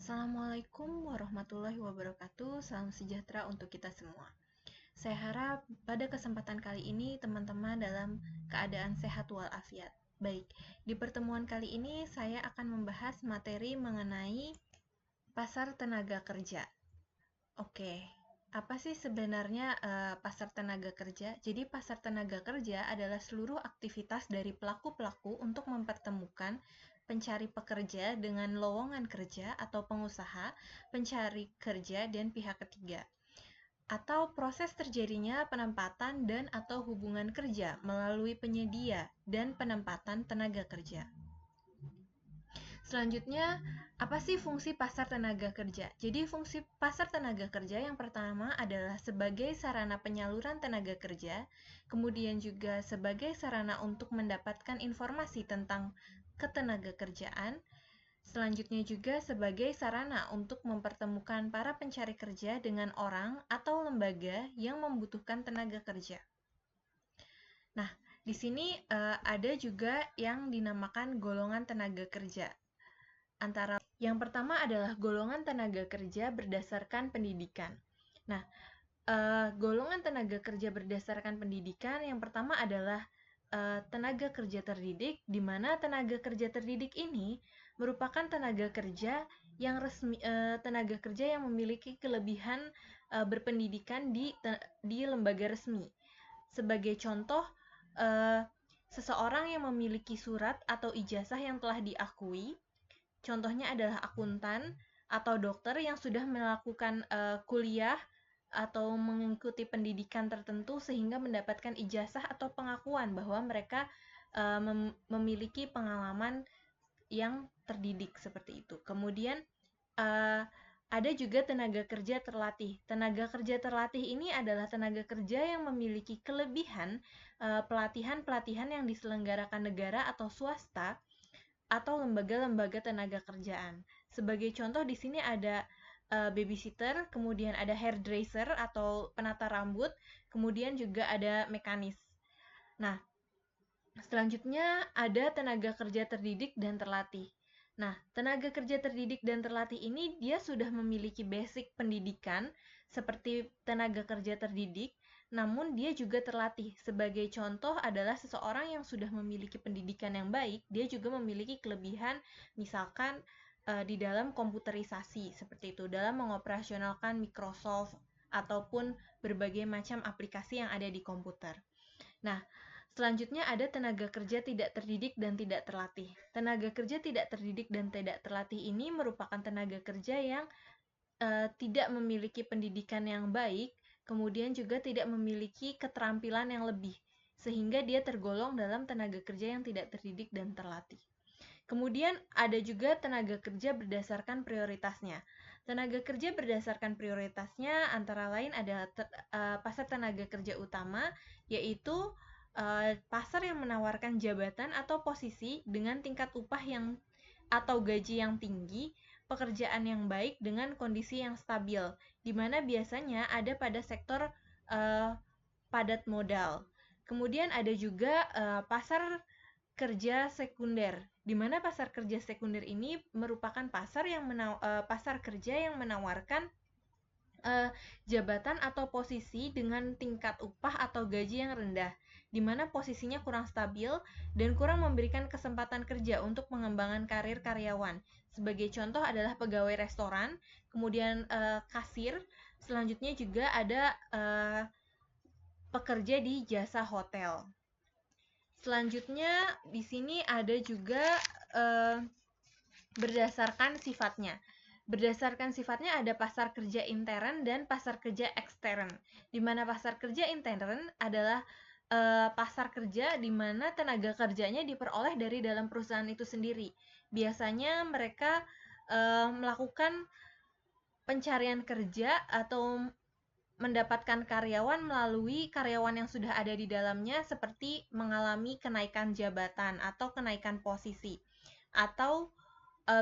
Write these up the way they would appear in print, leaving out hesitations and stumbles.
Assalamualaikum warahmatullahi wabarakatuh. Salam sejahtera untuk kita semua. Saya harap pada kesempatan kali ini teman-teman dalam keadaan sehat walafiat. Baik, di pertemuan kali ini saya akan membahas materi mengenai pasar tenaga kerja. Oke, apa sih sebenarnya pasar tenaga kerja? Jadi pasar tenaga kerja adalah seluruh aktivitas dari pelaku-pelaku untuk mempertemukan pencari pekerja dengan lowongan kerja atau pengusaha, pencari kerja, dan pihak ketiga. Atau proses terjadinya penempatan dan atau hubungan kerja melalui penyedia dan penempatan tenaga kerja. Selanjutnya, apa sih fungsi pasar tenaga kerja? Jadi, fungsi pasar tenaga kerja yang pertama adalah sebagai sarana penyaluran tenaga kerja, kemudian juga sebagai sarana untuk mendapatkan informasi tentang ketenaga kerjaan, selanjutnya juga sebagai sarana untuk mempertemukan para pencari kerja dengan orang atau lembaga yang membutuhkan tenaga kerja. Nah, di sini ada juga yang dinamakan golongan tenaga kerja. Antara yang pertama adalah golongan tenaga kerja berdasarkan pendidikan. Nah, golongan tenaga kerja berdasarkan pendidikan yang pertama adalah tenaga kerja terdidik, di mana tenaga kerja terdidik ini merupakan tenaga kerja yang tenaga kerja yang memiliki kelebihan berpendidikan di lembaga resmi. Sebagai contoh, seseorang yang memiliki surat atau ijazah yang telah diakui. Contohnya adalah akuntan atau dokter yang sudah melakukan kuliah atau mengikuti pendidikan tertentu sehingga mendapatkan ijazah atau pengakuan bahwa mereka memiliki pengalaman yang terdidik seperti itu. Kemudian ada juga tenaga kerja terlatih. Tenaga kerja terlatih ini adalah tenaga kerja yang memiliki kelebihan pelatihan-pelatihan yang diselenggarakan negara atau swasta atau lembaga-lembaga tenaga kerjaan. Sebagai contoh di sini ada babysitter, kemudian ada hairdresser atau penata rambut, kemudian juga ada mekanis. Nah, selanjutnya ada tenaga kerja terdidik dan terlatih. Nah, tenaga kerja terdidik dan terlatih ini dia sudah memiliki basic pendidikan seperti tenaga kerja terdidik, namun dia juga terlatih. Sebagai contoh adalah seseorang yang sudah memiliki pendidikan yang baik, dia juga memiliki kelebihan misalkan di dalam komputerisasi seperti itu, dalam mengoperasionalkan Microsoft ataupun berbagai macam aplikasi yang ada di komputer. Nah, selanjutnya ada tenaga kerja tidak terdidik dan tidak terlatih. Tenaga kerja tidak terdidik dan tidak terlatih ini merupakan tenaga kerja yang tidak memiliki pendidikan yang baik, kemudian juga tidak memiliki keterampilan yang lebih, sehingga dia tergolong dalam tenaga kerja yang tidak terdidik dan terlatih. Kemudian ada juga tenaga kerja berdasarkan prioritasnya. Tenaga kerja berdasarkan prioritasnya antara lain adalah pasar tenaga kerja utama, yaitu pasar yang menawarkan jabatan atau posisi dengan tingkat upah yang atau gaji yang tinggi, pekerjaan yang baik dengan kondisi yang stabil, di mana biasanya ada pada sektor padat modal. Kemudian ada juga pasar kerja sekunder, di mana pasar kerja sekunder ini merupakan pasar kerja yang menawarkan jabatan atau posisi dengan tingkat upah atau gaji yang rendah, di mana posisinya kurang stabil dan kurang memberikan kesempatan kerja untuk pengembangan karir karyawan. Sebagai contoh adalah pegawai restoran, kemudian kasir, selanjutnya juga ada pekerja di jasa hotel. Selanjutnya di sini ada juga berdasarkan sifatnya. Berdasarkan sifatnya ada pasar kerja intern dan pasar kerja ekstern. Di mana pasar kerja intern adalah pasar kerja di mana tenaga kerjanya diperoleh dari dalam perusahaan itu sendiri. Biasanya mereka melakukan pencarian kerja atau mendapatkan karyawan melalui karyawan yang sudah ada di dalamnya, seperti mengalami kenaikan jabatan atau kenaikan posisi, atau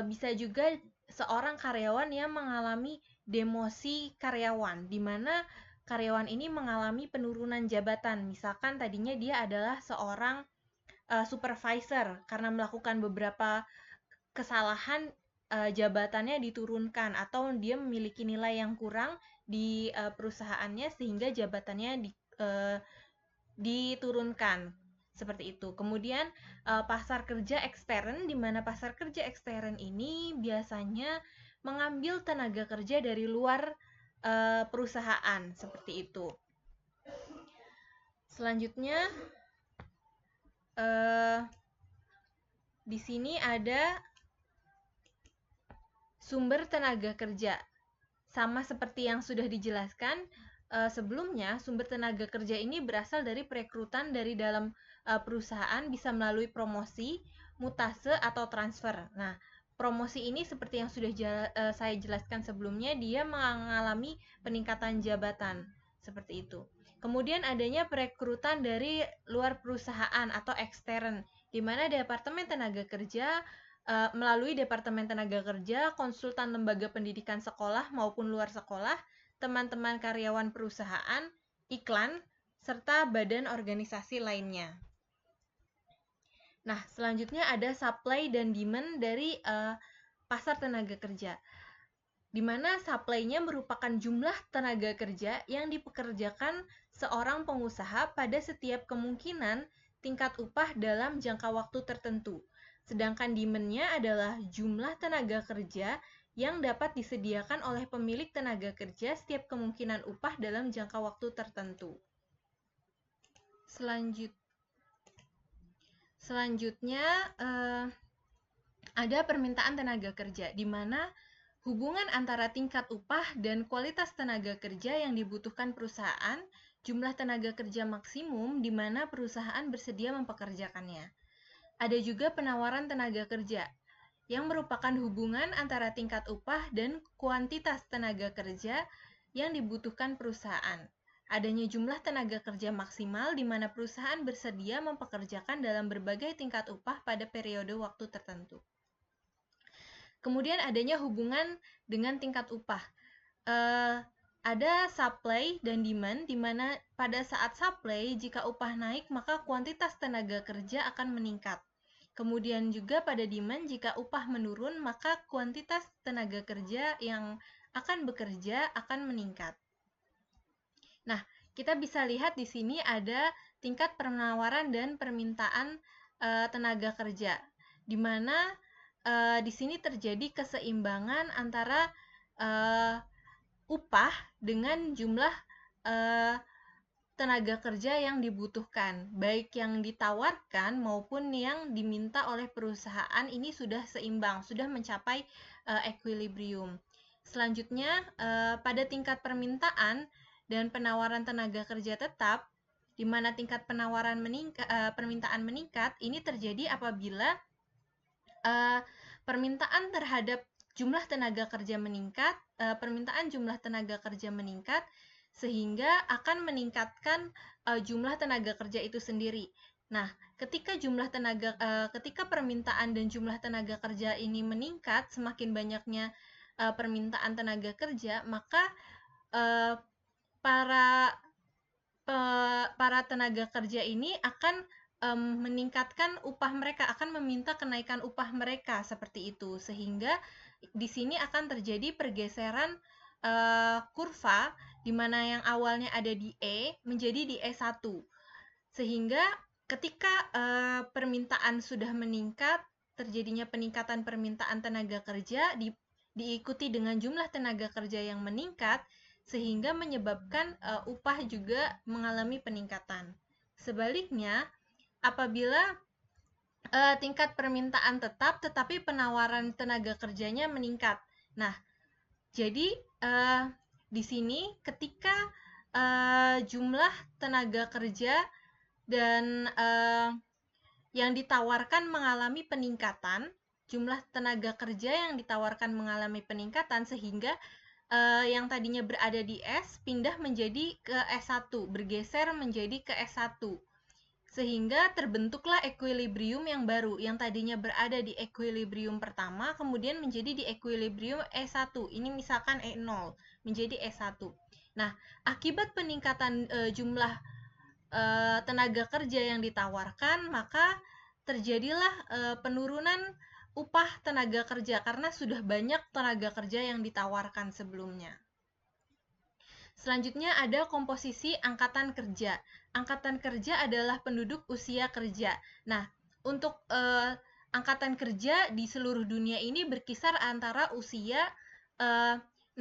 bisa juga seorang karyawan yang mengalami demosi karyawan, di mana karyawan ini mengalami penurunan jabatan. Misalkan tadinya dia adalah seorang supervisor karena melakukan beberapa kesalahan jabatannya diturunkan atau dia memiliki nilai yang kurang di perusahaannya sehingga jabatannya diturunkan. Seperti itu. Kemudian pasar kerja ekstern, di mana pasar kerja ekstern ini biasanya mengambil tenaga kerja dari luar perusahaan, seperti itu. Selanjutnya di sini ada sumber tenaga kerja. Sama seperti yang sudah dijelaskan sebelumnya, sumber tenaga kerja ini berasal dari perekrutan dari dalam perusahaan, bisa melalui promosi, mutase, atau transfer. Nah, promosi ini seperti yang sudah saya jelaskan sebelumnya, dia mengalami peningkatan jabatan, seperti itu. Kemudian adanya perekrutan dari luar perusahaan atau ekstern, di mana Departemen Tenaga Kerja melalui Departemen Tenaga Kerja, konsultan lembaga pendidikan sekolah maupun luar sekolah, teman-teman karyawan perusahaan, iklan, serta badan organisasi lainnya. Nah, selanjutnya ada supply dan demand dari pasar tenaga kerja, di mana supply-nya merupakan jumlah tenaga kerja yang dipekerjakan seorang pengusaha pada setiap kemungkinan tingkat upah dalam jangka waktu tertentu. Sedangkan demand-nya adalah jumlah tenaga kerja yang dapat disediakan oleh pemilik tenaga kerja setiap kemungkinan upah dalam jangka waktu tertentu. Selanjutnya ada permintaan tenaga kerja, di mana hubungan antara tingkat upah dan kualitas tenaga kerja yang dibutuhkan perusahaan, jumlah tenaga kerja maksimum di mana perusahaan bersedia mempekerjakannya. Ada juga penawaran tenaga kerja, yang merupakan hubungan antara tingkat upah dan kuantitas tenaga kerja yang dibutuhkan perusahaan. Adanya jumlah tenaga kerja maksimal di mana perusahaan bersedia mempekerjakan dalam berbagai tingkat upah pada periode waktu tertentu. Kemudian adanya hubungan dengan tingkat upah. Ada supply dan demand, di mana pada saat supply, jika upah naik, maka kuantitas tenaga kerja akan meningkat. Kemudian juga pada demand, jika upah menurun, maka kuantitas tenaga kerja yang akan bekerja akan meningkat. Nah, kita bisa lihat di sini ada tingkat penawaran dan permintaan tenaga kerja, di mana di sini terjadi keseimbangan antara upah dengan jumlah tenaga kerja yang dibutuhkan, baik yang ditawarkan maupun yang diminta oleh perusahaan ini sudah seimbang, sudah mencapai equilibrium. Selanjutnya, pada tingkat permintaan dan penawaran tenaga kerja tetap, di mana tingkat permintaan meningkat, ini terjadi apabila permintaan terhadap jumlah tenaga kerja meningkat, permintaan jumlah tenaga kerja meningkat, sehingga akan meningkatkan jumlah tenaga kerja itu sendiri. Nah, ketika permintaan dan jumlah tenaga kerja ini meningkat, semakin banyaknya permintaan tenaga kerja, maka para tenaga kerja ini akan meningkatkan upah mereka, akan meminta kenaikan upah mereka, seperti itu. Sehingga di sini akan terjadi pergeseran kurva, di mana yang awalnya ada di E menjadi di E1. Sehingga ketika permintaan sudah meningkat, terjadinya peningkatan permintaan tenaga kerja diikuti dengan jumlah tenaga kerja yang meningkat, sehingga menyebabkan upah juga mengalami peningkatan. Sebaliknya, apabila tingkat permintaan tetap tetapi penawaran tenaga kerjanya meningkat. Nah, jadi di sini ketika jumlah tenaga kerja dan yang ditawarkan mengalami peningkatan, jumlah tenaga kerja yang ditawarkan mengalami peningkatan, sehingga yang tadinya berada di S pindah menjadi ke S1, bergeser menjadi ke S1. Sehingga terbentuklah equilibrium yang baru, yang tadinya berada di equilibrium pertama, kemudian menjadi di equilibrium E1. Ini misalkan E0, menjadi E1. Nah, akibat peningkatan jumlah tenaga kerja yang ditawarkan, maka terjadilah penurunan upah tenaga kerja karena sudah banyak tenaga kerja yang ditawarkan sebelumnya. Selanjutnya ada komposisi angkatan kerja. Angkatan kerja adalah penduduk usia kerja. Nah, untuk angkatan kerja di seluruh dunia ini berkisar antara usia 16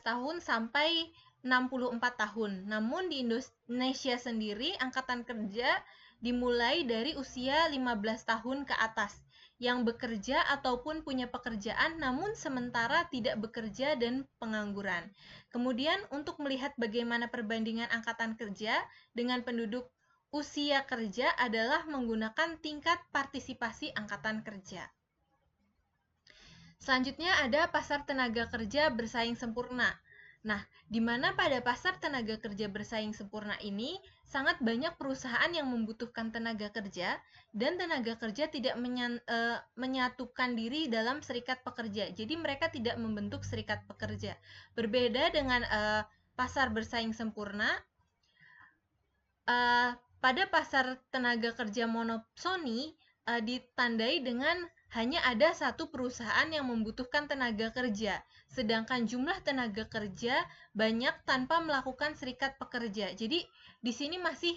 tahun sampai 64 tahun. Namun di Indonesia sendiri angkatan kerja dimulai dari usia 15 tahun ke atas yang bekerja ataupun punya pekerjaan namun sementara tidak bekerja dan pengangguran. Kemudian untuk melihat bagaimana perbandingan angkatan kerja dengan penduduk usia kerja adalah menggunakan tingkat partisipasi angkatan kerja. Selanjutnya ada pasar tenaga kerja bersaing sempurna. Nah, di mana pada pasar tenaga kerja bersaing sempurna ini sangat banyak perusahaan yang membutuhkan tenaga kerja dan tenaga kerja tidak menyatukan diri dalam serikat pekerja. Jadi mereka tidak membentuk serikat pekerja. Berbeda dengan pasar bersaing sempurna, pada pasar tenaga kerja monopsoni ditandai dengan hanya ada satu perusahaan yang membutuhkan tenaga kerja, sedangkan jumlah tenaga kerja banyak tanpa melakukan serikat pekerja. Jadi di sini masih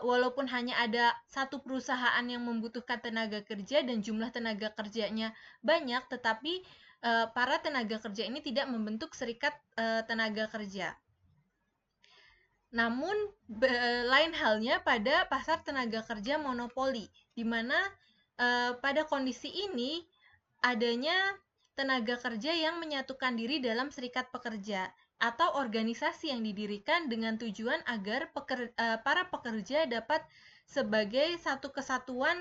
walaupun hanya ada satu perusahaan yang membutuhkan tenaga kerja dan jumlah tenaga kerjanya banyak, tetapi para tenaga kerja ini tidak membentuk serikat tenaga kerja. Namun lain halnya pada pasar tenaga kerja monopoli, di mana pada kondisi ini adanya tenaga kerja yang menyatukan diri dalam serikat pekerja atau organisasi yang didirikan dengan tujuan agar para pekerja dapat sebagai satu kesatuan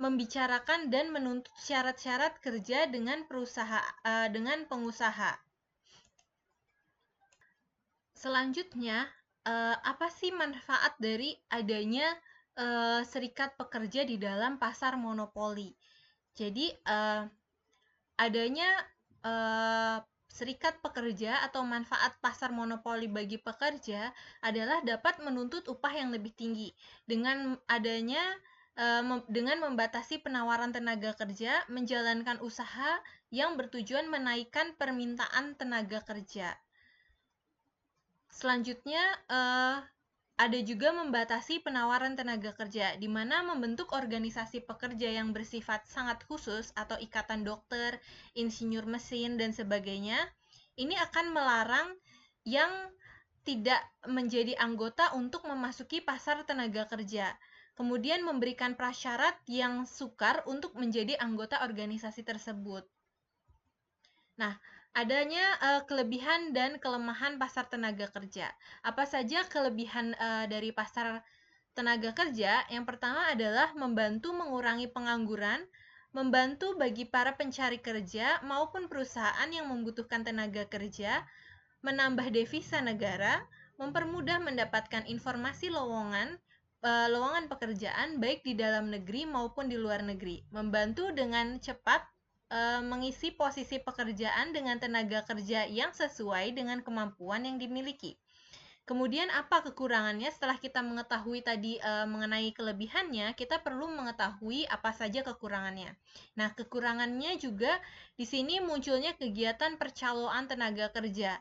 membicarakan dan menuntut syarat-syarat kerja dengan dengan pengusaha. Selanjutnya, apa sih manfaat dari adanya serikat pekerja di dalam pasar monopoli? Jadi adanya serikat pekerja atau manfaat pasar monopoli bagi pekerja adalah dapat menuntut upah yang lebih tinggi dengan adanya dengan membatasi penawaran tenaga kerja, menjalankan usaha yang bertujuan menaikkan permintaan tenaga kerja. Selanjutnya, ada juga membatasi penawaran tenaga kerja, di mana membentuk organisasi pekerja yang bersifat sangat khusus atau ikatan dokter, insinyur mesin, dan sebagainya. Ini akan melarang yang tidak menjadi anggota untuk memasuki pasar tenaga kerja. Kemudian memberikan prasyarat yang sukar untuk menjadi anggota organisasi tersebut. Nah, adanya kelebihan dan kelemahan pasar tenaga kerja. Apa saja kelebihan dari pasar tenaga kerja? Yang pertama adalah membantu mengurangi pengangguran, membantu bagi para pencari kerja maupun perusahaan yang membutuhkan tenaga kerja, menambah devisa negara, mempermudah mendapatkan informasi lowongan pekerjaan baik di dalam negeri maupun di luar negeri, membantu dengan cepat mengisi posisi pekerjaan dengan tenaga kerja yang sesuai dengan kemampuan yang dimiliki. Kemudian apa kekurangannya? Setelah kita mengetahui tadi mengenai kelebihannya, kita perlu mengetahui apa saja kekurangannya. Nah, kekurangannya juga di sini munculnya kegiatan percaloan tenaga kerja.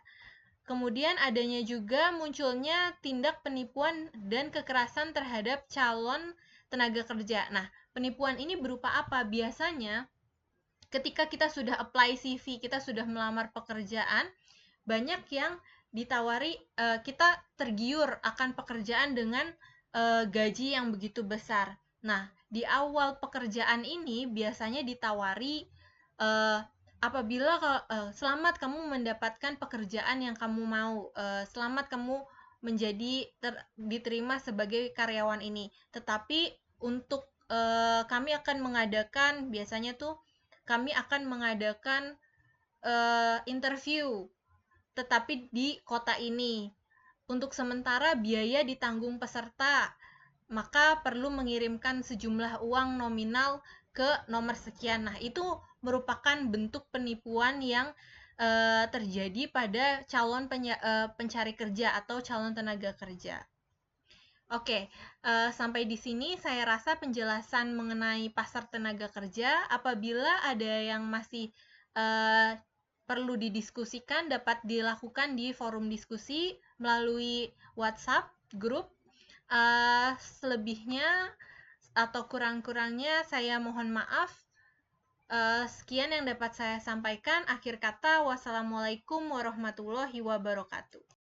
Kemudian adanya juga munculnya tindak penipuan dan kekerasan terhadap calon tenaga kerja. Nah, penipuan ini berupa apa? Biasanya ketika kita sudah apply CV, kita sudah melamar pekerjaan, banyak yang ditawari, kita tergiur akan pekerjaan dengan gaji yang begitu besar. Nah, di awal pekerjaan ini biasanya ditawari, apabila selamat kamu mendapatkan pekerjaan yang kamu mau, selamat kamu diterima sebagai karyawan ini. Tetapi untuk kami akan mengadakan, biasanya tuh kami akan mengadakan interview, tetapi di kota ini. Untuk sementara biaya ditanggung peserta, maka perlu mengirimkan sejumlah uang nominal ke nomor sekian. Nah, itu merupakan bentuk penipuan yang terjadi pada calon pencari kerja atau calon tenaga kerja. Oke, sampai di sini saya rasa penjelasan mengenai pasar tenaga kerja. Apabila ada yang masih perlu didiskusikan, dapat dilakukan di forum diskusi melalui WhatsApp grup. Selebihnya atau kurang-kurangnya saya mohon maaf. Sekian yang dapat saya sampaikan. Akhir kata, wassalamualaikum warahmatullahi wabarakatuh.